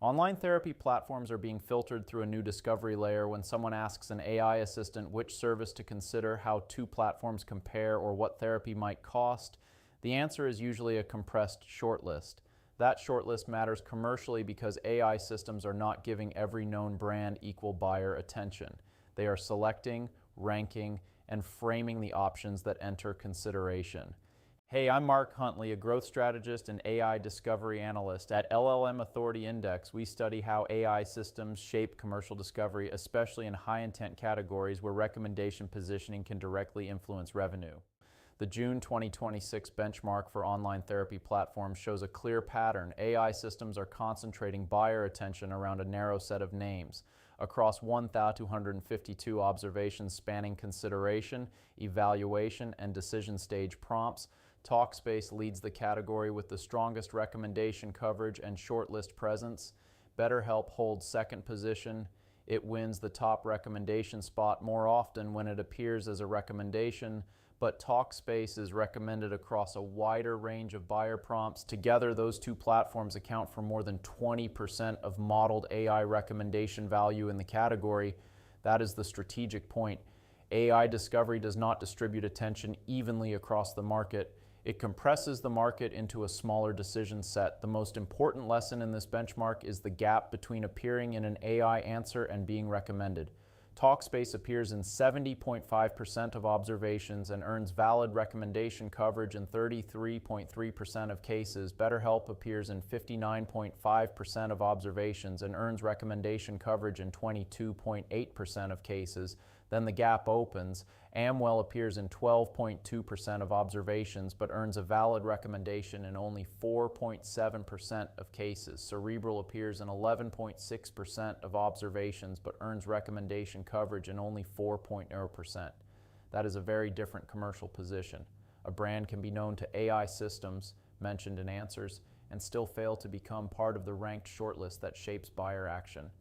Online therapy platforms are being filtered through a new discovery layer when someone asks an AI assistant which service to consider, how two platforms compare, or what therapy might cost. The answer is usually a compressed shortlist. That shortlist matters commercially because AI systems are not giving every known brand equal buyer attention. They are selecting, ranking, and framing the options that enter consideration. Hey, I'm Mark Huntley, a growth strategist and AI discovery analyst. At LLM Authority Index, we study how AI systems shape commercial discovery, especially in high-intent categories where recommendation positioning can directly influence revenue. The June 2026 benchmark for online therapy platforms shows a clear pattern. AI systems are concentrating buyer attention around a narrow set of names. Across 1,252 observations spanning consideration, evaluation, and decision stage prompts, Talkspace leads the category with the strongest recommendation coverage and shortlist presence. BetterHelp holds second position. It wins the top recommendation spot more often when it appears as a recommendation, but Talkspace is recommended across a wider range of buyer prompts. Together, those two platforms account for more than 20% of modeled AI recommendation value in the category. That is the strategic point. AI discovery does not distribute attention evenly across the market. It compresses the market into a smaller decision set. The most important lesson in this benchmark is the gap between appearing in an AI answer and being recommended. Talkspace appears in 70.5% of observations and earns valid recommendation coverage in 33.3% of cases. BetterHelp appears in 59.5% of observations and earns recommendation coverage in 22.8% of cases. Then the gap opens. Amwell appears in 12.2% of observations but earns a valid recommendation in only 4.7% of cases. Cerebral appears in 11.6% of observations but earns recommendation coverage in only 4.0%. That is a very different commercial position. A brand can be known to AI systems, mentioned in answers, and still fail to become part of the ranked shortlist that shapes buyer action.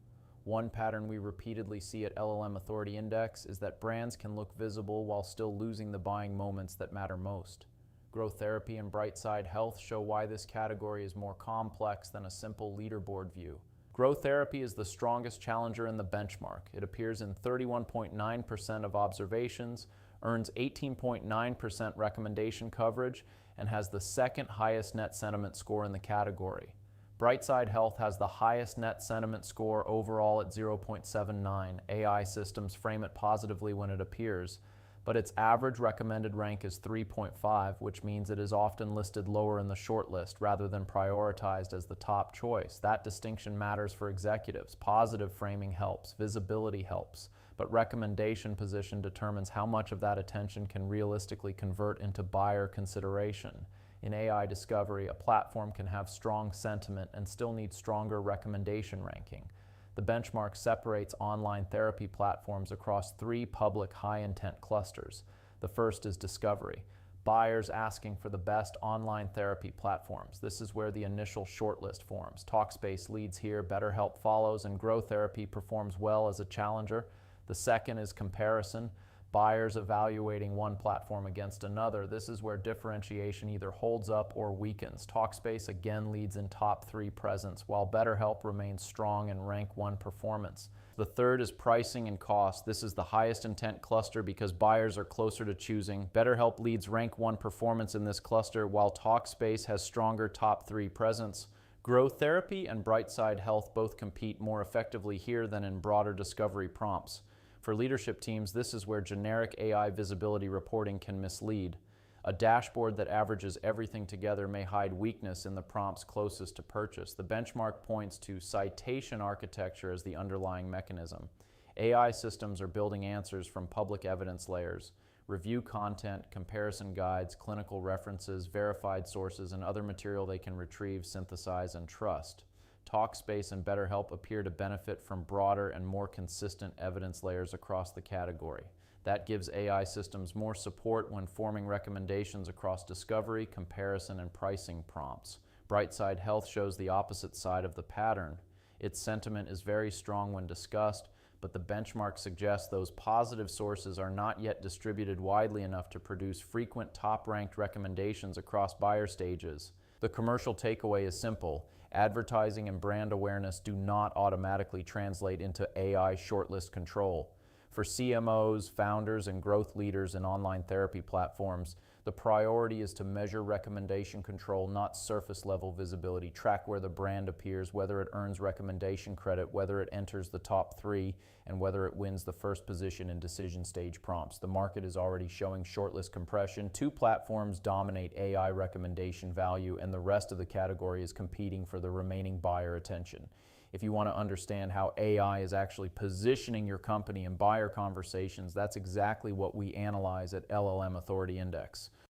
One pattern we repeatedly see at LLM Authority Index is that brands can look visible while still losing the buying moments that matter most. Growth Therapy and Brightside Health show why this category is more complex than a simple leaderboard view. Growth Therapy is the strongest challenger in the benchmark. It appears in 31.9% of observations, earns 18.9% recommendation coverage, and has the second highest net sentiment score in the category. Brightside Health has the highest net sentiment score overall at 0.79. AI systems frame it positively when it appears, but its average recommended rank is 3.5, which means it is often listed lower in the shortlist rather than prioritized as the top choice. That distinction matters for executives. Positive framing helps, visibility helps, but recommendation position determines how much of that attention can realistically convert into buyer consideration. In AI discovery, a platform can have strong sentiment and still need stronger recommendation ranking. The benchmark separates online therapy platforms across three public high-intent clusters. The first is discovery. Buyers asking for the best online therapy platforms. This is where the initial shortlist forms. Talkspace leads here, BetterHelp follows, and Growth Therapy performs well as a challenger. The second is comparison. Buyers evaluating one platform against another. This is where differentiation either holds up or weakens. Talkspace again leads in top 3 presence, while BetterHelp remains strong in rank 1 performance. The third is pricing and cost. This is the highest intent cluster because buyers are closer to choosing. BetterHelp leads rank 1 performance in this cluster, while Talkspace has stronger top 3 presence. Growth Therapy and Brightside Health both compete more effectively here than in broader discovery prompts. For leadership teams, this is where generic AI visibility reporting can mislead. A dashboard that averages everything together may hide weakness in the prompts closest to purchase. The benchmark points to citation architecture as the underlying mechanism. AI systems are building answers from public evidence layers. Review content, comparison guides, clinical references, verified sources, and other material they can retrieve, synthesize, and trust. Talkspace and BetterHelp appear to benefit from broader and more consistent evidence layers across the category. That gives AI systems more support when forming recommendations across discovery, comparison, and pricing prompts. Brightside Health shows the opposite side of the pattern. Its sentiment is very strong when discussed, but the benchmark suggests those positive sources are not yet distributed widely enough to produce frequent top-ranked recommendations across buyer stages. The commercial takeaway is simple. Advertising and brand awareness do not automatically translate into AI shortlist control. For CMOs, founders, and growth leaders in online therapy platforms, the priority is to measure recommendation control, not surface-level visibility. Track where the brand appears, whether it earns recommendation credit, whether it enters the top 3, and whether it wins the first position in decision stage prompts. The market is already showing shortlist compression. 2 platforms dominate AI recommendation value, and the rest of the category is competing for the remaining buyer attention. If you want to understand how AI is actually positioning your company in buyer conversations, that's exactly what we analyze at LLM Authority Index.